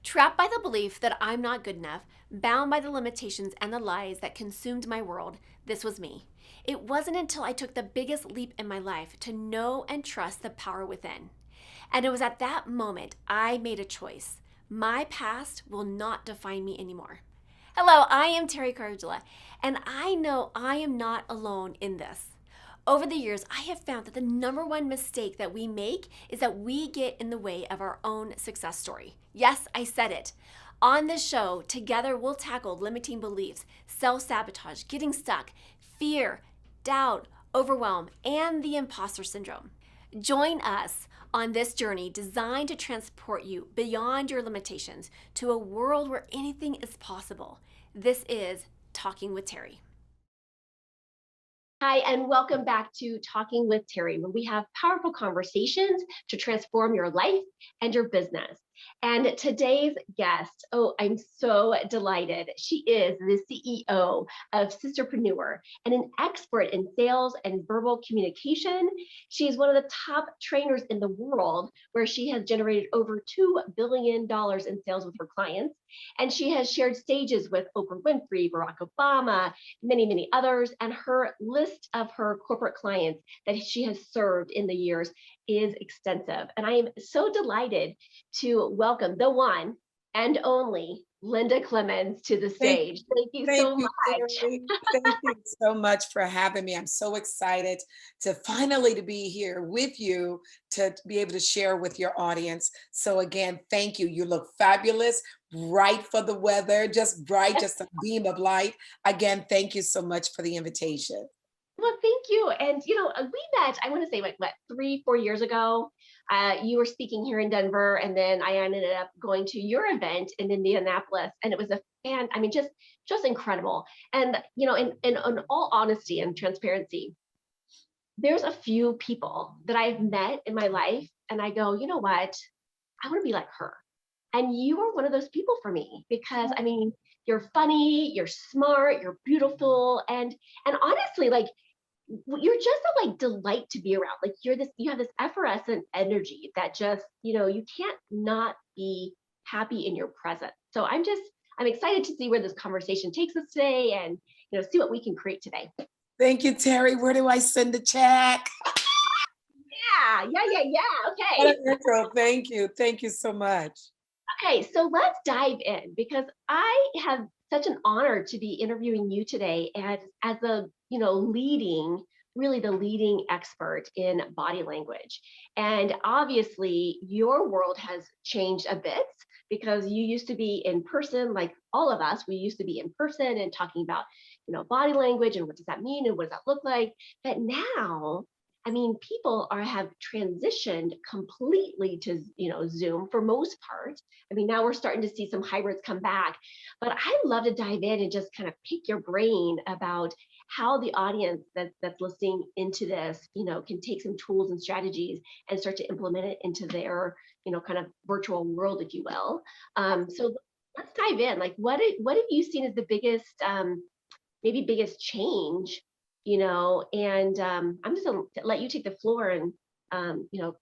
Trapped by the belief that I'm not good enough, bound by the limitations and the lies that consumed my world, this was me. It wasn't until I took the biggest leap in my life to know and trust the power within. And it was at that moment I made a choice. My past will not define me anymore. Hello, I am Teri, and I know I am not alone in this. Over the years, I have found that the number one mistake that we make is that we get in the way of our own success story. Yes, I said it. On this show, together we'll tackle limiting beliefs, self sabotage, getting stuck, fear, doubt, overwhelm, and the imposter syndrome. Join us on this journey designed to transport you beyond your limitations to a world where anything is possible. This is Talking with Teri. Hi, and welcome back to Talking with Teri, where we have powerful conversations to transform your life and your business. And today's guest, oh, I'm so delighted. She is the CEO of Sisterpreneur and an expert in sales and verbal communication. She is one of the top trainers in the world, where she has generated over $2 billion in sales with her clients. And she has shared stages with Oprah Winfrey, Barack Obama, many others. And her list of her corporate clients that she has served in the years is extensive. And I am so delighted to welcome the one and only Linda Clemons to the Thank, stage. Thank you thank so you, much. Terry. Thank you so much for having me. I'm so excited to finally to be here with you to be able to share with your audience. So again, thank you. You look fabulous, bright for the weather, just bright, just a beam of light. Again, thank you so much for the invitation. Well, thank you. And we met, I want to say like what, 3, 4 years ago. You were speaking here in Denver, and then I ended up going to your event in Indianapolis, and it was just incredible. And in all honesty and transparency, there's a few people that I've met in my life, and I go, you know what, I want to be like her. And you are one of those people for me because you're funny, you're smart, you're beautiful, and honestly, like you're just a like delight to be around. Like you have this effervescent energy that just, you can't not be happy in your presence. So I'm excited to see where this conversation takes us today and, see what we can create today. Thank you, Terry. Where do I send the check? Yeah. What Okay. an intro. Thank you. Thank you so much. Okay, so let's dive in because I have such an honor to be interviewing you today as a, really the leading expert in body language. And obviously your world has changed a bit because you used to be in person, like all of us, we used to be in person and talking about, body language and what does that mean and what does that look like. But now people have transitioned completely to, Zoom for most part. Now we're starting to see some hybrids come back, but I'd love to dive in and just kind of pick your brain about how the audience that's listening into this, can take some tools and strategies and start to implement it into their, kind of virtual world, if you will. So let's dive in. Like, what have you seen as the biggest, maybe biggest change, and I'm just gonna let you take the floor and, Well,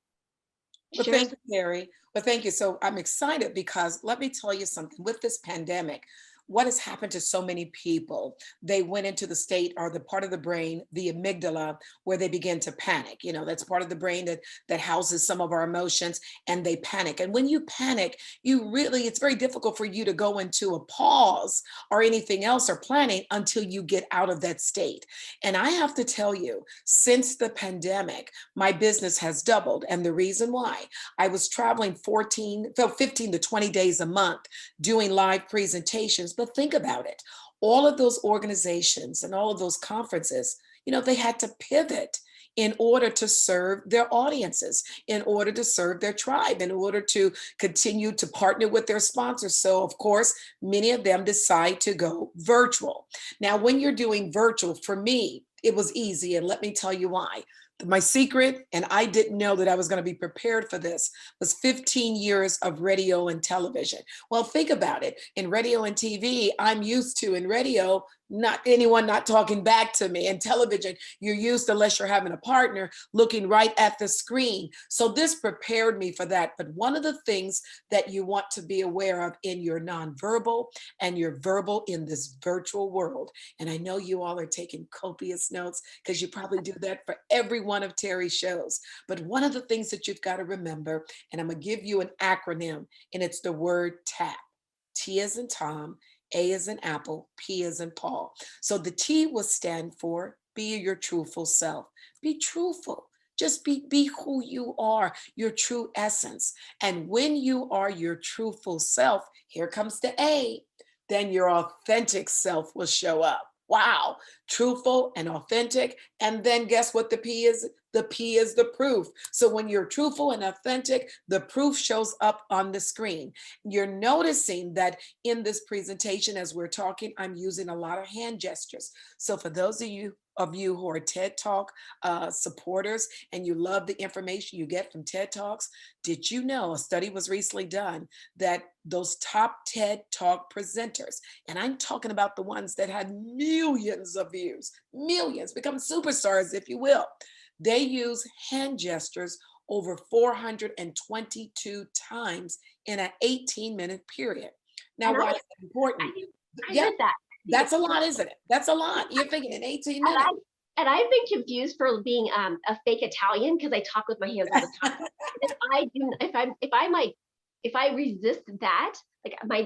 share. thank you, Terry. Well, thank you. So I'm excited because let me tell you something. With this pandemic, what has happened to so many people? They went into the state or the part of the brain, the amygdala, where they begin to panic. That's part of the brain that houses some of our emotions, and they panic. And when you panic, it's very difficult for you to go into a pause or anything else or planning until you get out of that state. And I have to tell you, since the pandemic, my business has doubled. And the reason why, I was traveling 15 to 20 days a month doing live presentations. But think about it. All of those organizations and all of those conferences, they had to pivot in order to serve their audiences, in order to serve their tribe, in order to continue to partner with their sponsors. So, of course, many of them decide to go virtual. Now, when you're doing virtual, for me, it was easy. And let me tell you why. My secret, and I didn't know that I was going to be prepared for this, was 15 years of radio and television. Well, think about it. In radio and TV, I'm used to in radio not anyone not talking back to me. In television, you're used, unless you're having a partner, looking right at the screen. So this prepared me for that. But one of the things that you want to be aware of in your nonverbal and your verbal in this virtual world, and I know you all are taking copious notes because you probably do that for every one of Teri's shows. But one of the things that you've got to remember, and I'm going to give you an acronym, and it's the word TAP. T as in Tom, A as in Apple, P as in Paul. So the T will stand for be your truthful self. Be truthful. Just be who you are, your true essence. And when you are your truthful self, here comes the A, then your authentic self will show up. Wow, truthful and authentic. And then guess what the P is? The P is the proof. So when you're truthful and authentic, the proof shows up on the screen. You're noticing that in this presentation, as we're talking, I'm using a lot of hand gestures. So for those of you who are TED Talk supporters and you love the information you get from TED Talks, did you know a study was recently done that those top TED Talk presenters, and I'm talking about the ones that had millions of views, millions, become superstars, if you will, they use hand gestures over 422 times in an 18-minute period. Now, And why is that important? I Yeah, heard that. I think that's it's a so lot, isn't it? That's a lot. You're thinking in 18 and minutes. I've been confused for being a fake Italian because I talk with my hands all the time. If I do, if I resist that, like my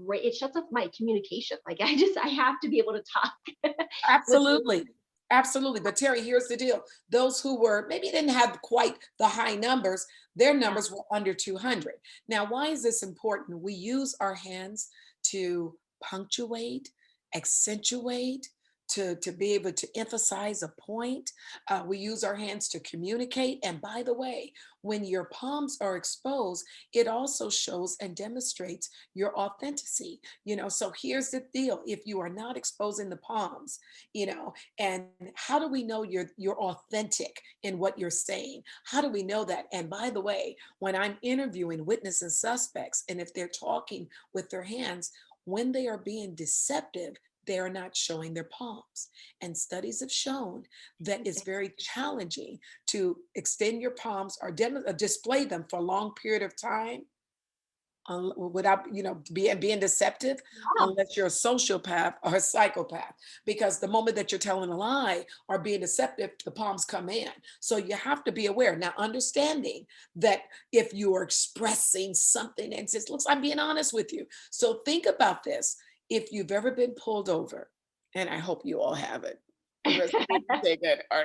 brain, it shuts off my communication. Like I have to be able to talk with. Absolutely. Absolutely. But Teri, here's the deal. Those who were maybe didn't have quite the high numbers, their Yeah. numbers were under 200. Now, why is this important? We use our hands to punctuate, accentuate, to be able to emphasize a point. We use our hands to communicate. And by the way, when your palms are exposed, it also shows and demonstrates your authenticity. So here's the deal. If you are not exposing the palms, and how do we know you're authentic in what you're saying? How do we know that? And by the way, when I'm interviewing witness and suspects, and if they're talking with their hands, when they are being deceptive, they are not showing their palms. And studies have shown that it's very challenging to extend your palms or display them for a long period of time without being deceptive, Wow. unless you're a sociopath or a psychopath, because the moment that you're telling a lie or being deceptive, the palms come in. So you have to be aware now, understanding that if you are expressing something and says, looks, I'm being honest with you. So think about this. If you've ever been pulled over, and I hope you all haven't, or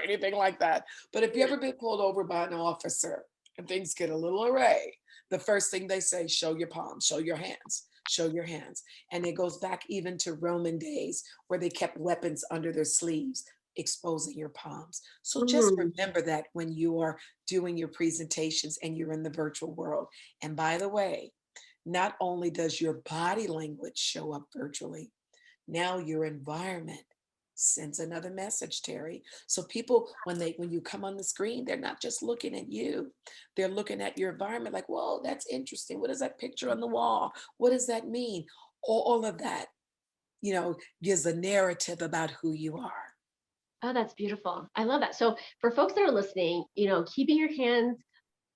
anything like that, but if you ever been pulled over by an officer and things get a little array, the first thing they say, show your palms, show your hands, show your hands. And it goes back even to Roman days where they kept weapons under their sleeves, exposing your palms. So just Mm. remember that when you are doing your presentations and you're in the virtual world. And by the way, not only does your body language show up virtually, now your environment sends another message, Teri. So people, when you come on the screen, they're not just looking at you, they're looking at your environment like, whoa, that's interesting. What is that picture on the wall? What does that mean? All of that, gives a narrative about who you are. Oh, that's beautiful. I love that. So for folks that are listening, keeping your hands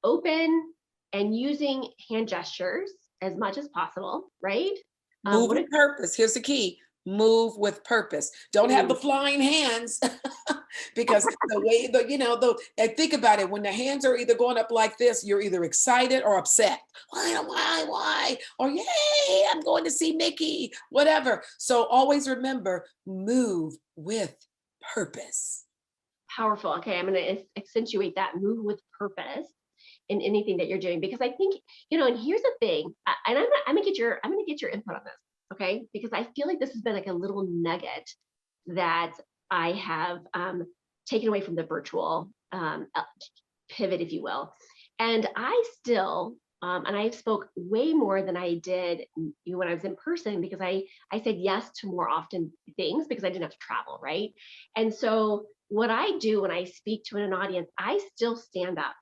open and using hand gestures as much as possible, right? Move What with a purpose. Here's the key. Move with purpose. Don't have the flying hands because the way and think about it. When the hands are either going up like this, you're either excited or upset. Why? Or yay, I'm going to see Mickey, whatever. So always remember, move with purpose. powerful. Okay, I'm going to accentuate that. Move with purpose in anything that you're doing, because I think and here's the thing, and I'm gonna get your input on this, okay? Because I feel like this has been like a little nugget that I have taken away from the virtual pivot, if you will. And I still and I spoke way more than I did when I was in person, because I said yes to more often things because I didn't have to travel, right? And so what I do when I speak to an audience, I still stand up.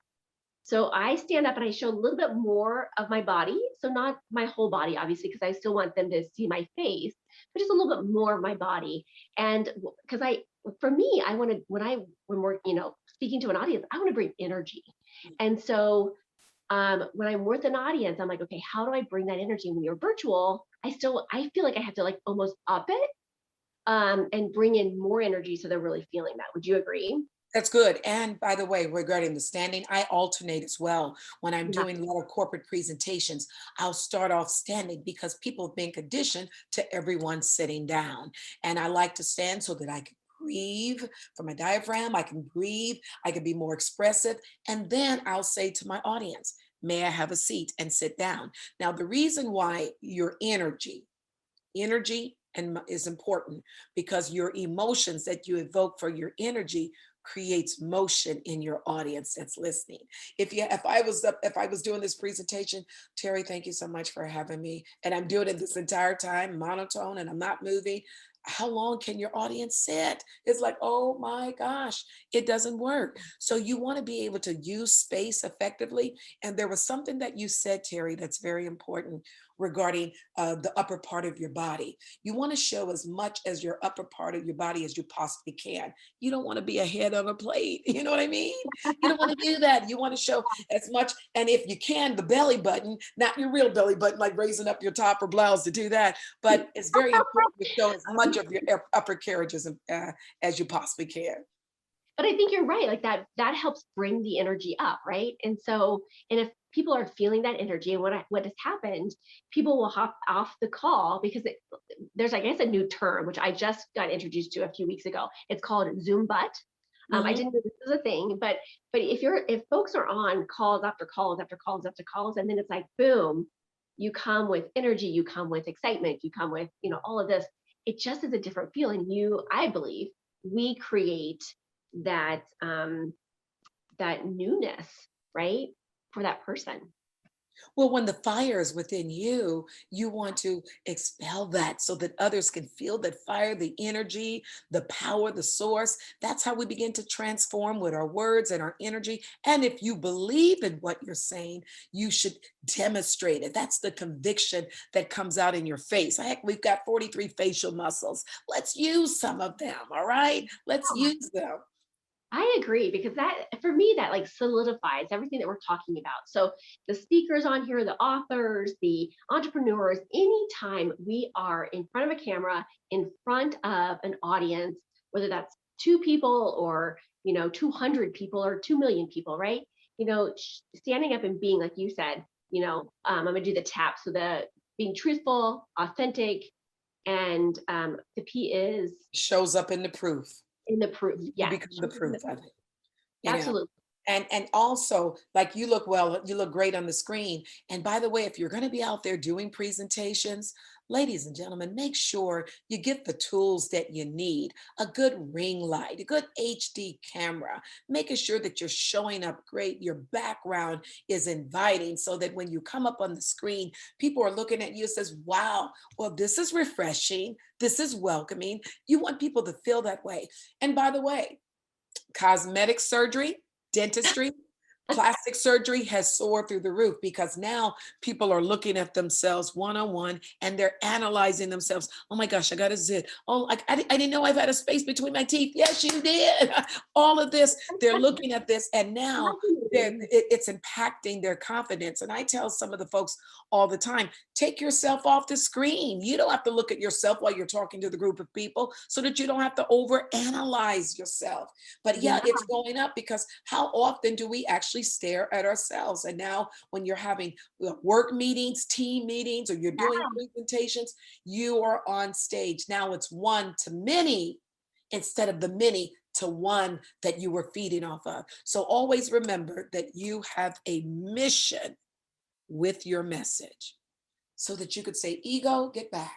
So I stand up and I show a little bit more of my body. So not my whole body, obviously, because I still want them to see my face, but just a little bit more of my body. And because for me, I want to, when we're, speaking to an audience, I want to bring energy. And so when I'm with an audience, I'm like, okay, how do I bring that energy? When you're virtual, I feel like I have to like almost up it and bring in more energy so they're really feeling that. Would you agree? That's good. And by the way, regarding the standing, I alternate as well. When I'm Yeah. doing a lot of corporate presentations, I'll start off standing because people have been conditioned to everyone sitting down. And I like to stand so that I can breathe from my diaphragm, I can breathe, I can be more expressive. And then I'll say to my audience, may I have a seat and sit down? Now, the reason why your energy and is important because your emotions that you evoke for your energy creates motion in your audience that's listening. If I was doing this presentation, Terry, thank you so much for having me, and I'm doing it this entire time monotone and I'm not moving. How long can your audience sit? It's like, oh my gosh, it doesn't work. So you want to be able to use space effectively. And there was something that you said, Terry, that's very important regarding the upper part of your body. You want to show as much as your upper part of your body as you possibly can. You don't want to be a head on a plate. You know what I mean? You don't want to do that. You want to show as much, and if you can, the belly button, not your real belly button, like raising up your top or blouse to do that. But it's very important to show as much of your upper carriage as you possibly can. But I think you're right. Like that helps bring the energy up, right? And so, and if people are feeling that energy and what has happened, people will hop off the call because there's, I guess, a new term which I just got introduced to a few weeks ago. It's called Zoom butt. I Mhm. didn't know this was a thing, but if folks are on calls after calls after calls after calls, and then it's like boom, you come with energy, you come with excitement, you come with all of this. It just is a different feeling. I believe, we create that newness, right, for that person. Well, when the fire is within you, you want to expel that so that others can feel that fire, the energy, the power, the source. That's how we begin to transform with our words and our energy. And if you believe in what you're saying, you should demonstrate it. That's the conviction that comes out in your face. Heck, we've got 43 facial muscles. Let's use some of them. All right. Let's use them. I agree, because that, for me, that like solidifies everything that we're talking about. So the speakers on here, the authors, the entrepreneurs, anytime we are in front of a camera, in front of an audience, whether that's two people or 200 people or 2 million people, right? Standing up and being like you said, I'm gonna do the tap. So the being truthful, authentic, and the P is Shows up in the proof. in the proof. You Yes, become the proof of it. You know, absolutely. and also, like, you look well, you look great on the screen. And by the way, if you're going to be out there doing presentations, ladies and gentlemen, make sure you get the tools that you need: a good ring light, a good HD camera, making sure that you're showing up great, your background is inviting, so that when you come up on the screen, people are looking at you and says, wow, well, this is refreshing, this is welcoming. You want people to feel that way. And by the way, cosmetic surgery, dentistry, plastic surgery has soared through the roof because now people are looking at themselves one on one and they're analyzing themselves. Oh my gosh, I got a zit. Oh, I didn't know I've had a space between my teeth. Yes, you did. All of this, they're looking at this, and now it's impacting their confidence. And I tell some of the folks all the time, take yourself off the screen. You don't have to look at yourself while you're talking to the group of people so that you don't have to overanalyze yourself. But yeah, Yeah. it's going up because how often do we actually stare at ourselves? And now, when you're having work meetings, team meetings, or you're doing presentations, you are on stage. Now it's one to many instead of the many to one that you were feeding off of. So always remember that you have a mission with your message so that you could say, ego, get back.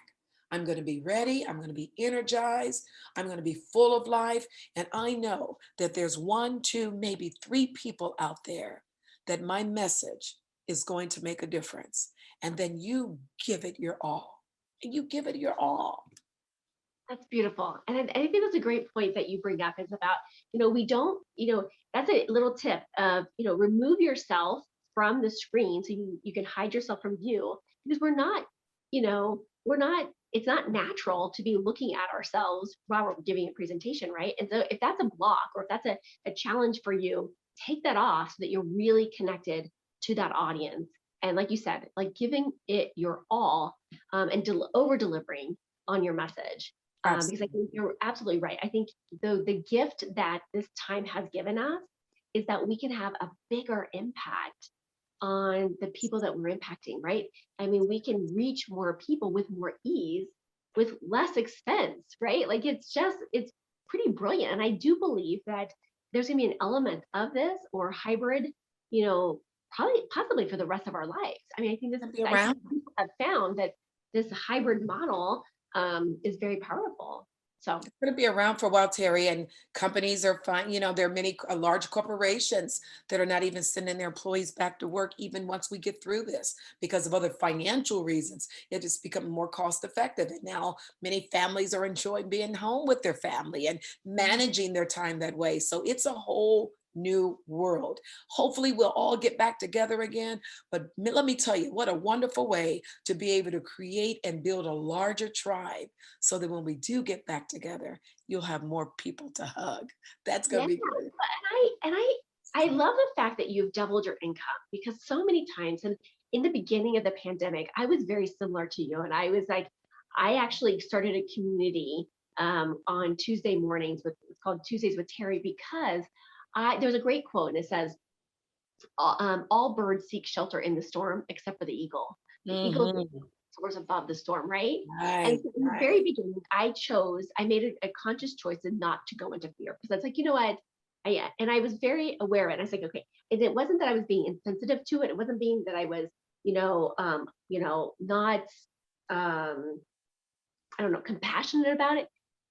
I'm going to be ready. I'm going to be energized. I'm going to be full of life. And I know that there's one, two, maybe three people out there that my message is going to make a difference. And then you give it your all. And you give it your all. That's beautiful. And I think that's a great point that you bring up, is about, we don't, that's a little tip of, remove yourself from the screen so you can hide yourself from view, because we're not, it's not natural to be looking at ourselves while we're giving a presentation, right? And so if that's a block, or if that's a challenge for you, take that off so that you're really connected to that audience. And like you said, like giving it your all, and over delivering on your message. Because I Absolutely. think you're absolutely right. I think the gift that this time has given us is that we can have a bigger impact on the people that we're impacting, right? I mean, we can reach more people with more ease, with less expense, right? Like it's pretty brilliant. And I do believe that there's gonna be an element of this, or hybrid, you know, probably possibly for the rest of our lives. I mean, Gonna be I around. think people have found that this hybrid model, is very powerful. So Going to be around for a while, Terry, and companies are fine. There are many large corporations that are not even sending their employees back to work, even once we get through this, because of other financial reasons. It has become more cost effective. And now many families are enjoying being home with their family and managing their time that way. So it's a whole new world. Hopefully, we'll all get back together again. But let me tell you, what a wonderful way to be able to create and build a larger tribe so that when we do get back together, you'll have more people to hug. That's going yeah, to be great. and I love the fact that you've doubled your income, because so many times, and in the beginning of the pandemic, I was very similar to you, and I was like, I actually started a community, on Tuesday mornings with, it's called Tuesdays with Teri, because there's a great quote, and it says, all birds seek shelter in the storm except for the eagle. The eagle Mhm. soars above the storm, right? And Right, so in the right. very beginning, I made a conscious choice and not to go into fear, because I was like, you know what? And I was very aware of it. I was like, okay. And it wasn't that I was being insensitive to it. It wasn't being that I was, not, I don't know, compassionate about it,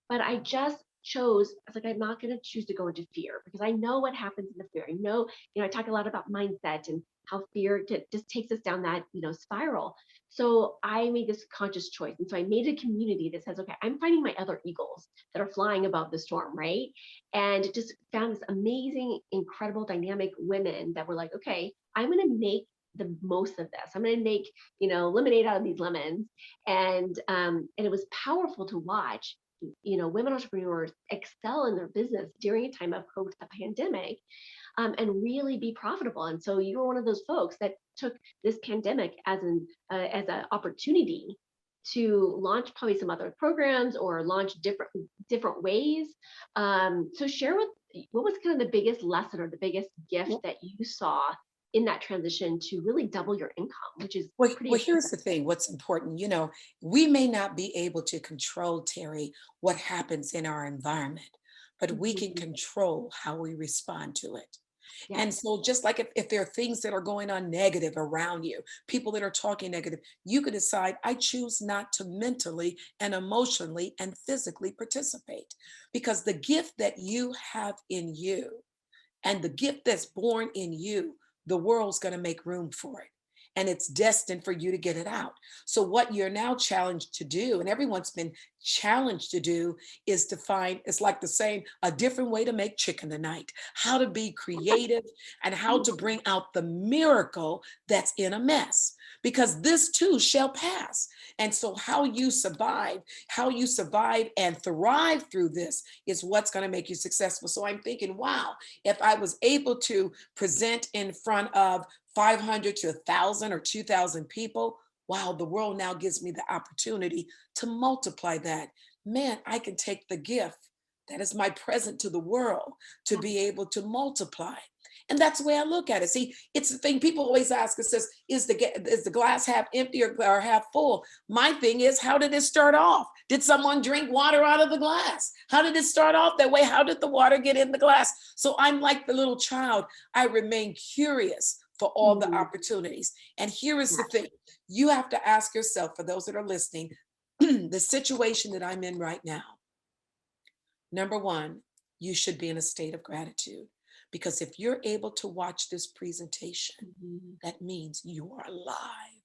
but I just chose, I was like, I'm not going to choose to go into fear, because I know what happens in the fear. I know, I talk a lot about mindset and how fear just takes us down that, spiral. So I made this conscious choice. And so I made a community that says, okay, I'm finding my other eagles that are flying above the storm, right? And just found this amazing, incredible, dynamic women that were like, okay, I'm going to make the most of this. I'm going to make, lemonade out of these lemons. And it was powerful to watch, women entrepreneurs excel in their business during a time of COVID, the pandemic, and really be profitable. And so you were one of those folks that took this pandemic as an opportunity to launch probably some other programs, or launch different ways. So share what was kind of the biggest lesson or the biggest gift that you saw in that transition to really double your income, which is Well, pretty here's amazing. the thing. What's important, we may not be able to control, Terry, what happens in our environment, but we can Mhm. control how we respond to it. And Yes. so, just like if there are things that are going on negative around you, people that are talking negative, you could decide, I choose not to mentally and emotionally and physically participate, because the gift that you have in you and the gift that's born in you, the world's going to make room for it. And it's destined for you to get it out. So, what you're now challenged to do, and everyone's been challenged to do, is to find, it's like the saying, a different way to make chicken tonight, how to be creative and how to bring out the miracle that's in a mess, because this too shall pass. And so, how you survive and thrive through this is what's going to make you successful. So, I'm thinking, wow, if I was able to present in front of 500 to 1,000 or 2,000 people, wow, the world now gives me the opportunity to multiply that. Man, I can take the gift that is my present to the world to Yeah. be able to multiply. And that's the way I look at it. See, it's the thing people always ask us, says, is the glass half empty or half full? My thing is, how did it start off? Did someone drink water out of the glass? How did it start off that way? How did the water get in the glass? So I'm like the little child. I remain curious for all the Mhm. opportunities. And here is the Yeah. thing, you have to ask yourself, for those that are listening, the situation that I'm in right now. Number one, you should be in a state of gratitude, because if you're able to watch this presentation, Mhm. that means you are alive.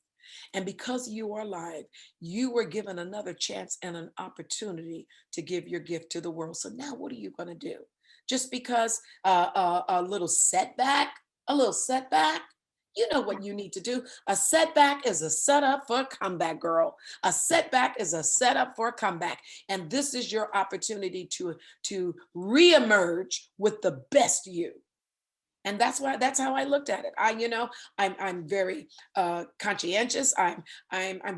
And because you are alive, you were given another chance and an opportunity to give your gift to the world. So now what are you going to do? just because a little setback, a little setback. You know what you need to do. A setback is a setup for a comeback, girl. A setback is a setup for a comeback. And this is your opportunity to reemerge with the best you. And that's how I looked at it. I'm very conscientious. I'm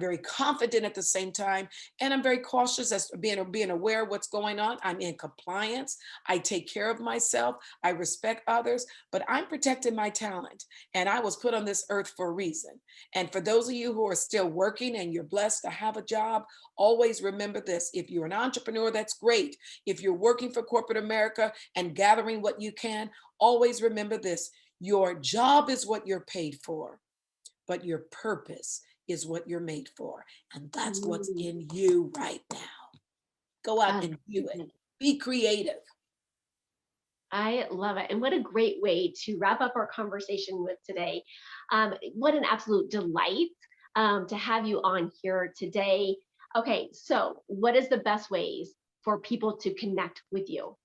very confident at the same time, and I'm very cautious as to being aware of what's going on. I'm in compliance. I take care of myself. I respect others, but I'm protecting my talent. And I was put on this earth for a reason. And for those of you who are still working and you're blessed to have a job, always remember this: if you're an entrepreneur, that's great. If you're working for corporate America and gathering what you can, always remember this: your job is what you're paid for, but your purpose is what you're made for. And that's what's Mm, in you right now. Go out and do it. amazing. Be creative. I love it. And what a great way to wrap up our conversation with today. What an absolute delight to have you on here today. Okay, so what is the best ways for people to connect with you?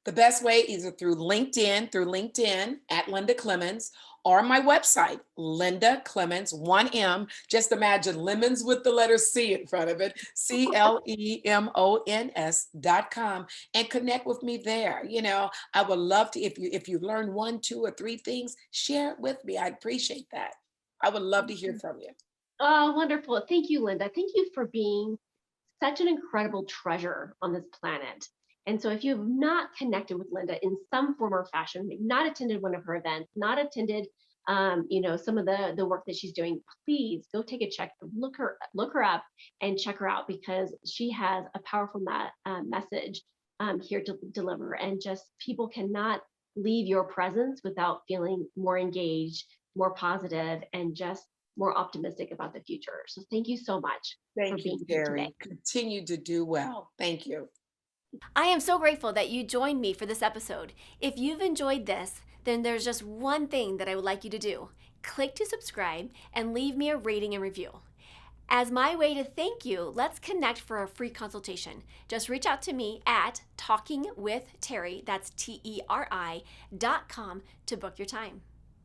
The best way either through LinkedIn at Linda Clemons, or my website, Linda Clemons, 1M. Just imagine lemons with the letter C in front of it, CLEMONS.com, and connect with me there. I would love to, if you learn one, two, or three things, share it with me. I'd appreciate that. I would love to hear from you. Oh, wonderful. Thank you, Linda. Thank you for being such an incredible treasure on this planet. And so, if you have not connected with Linda in some form or fashion, maybe not attended one of her events, not attended, some of the work that she's doing, please go take a check, look her up, and check her out because she has a powerful message here to deliver. And just people cannot leave your presence without feeling more engaged, more positive, and just more optimistic about the future. So, thank you so much for Thank you, being here today. Teri. Continue to do well. Thank you. I am so grateful that you joined me for this episode. If you've enjoyed this, then there's just one thing that I would like you to do. Click to subscribe and leave me a rating and review. As my way to thank you, let's connect for a free consultation. Just reach out to me at talkingwithteri, that's TERI.com, to book your time.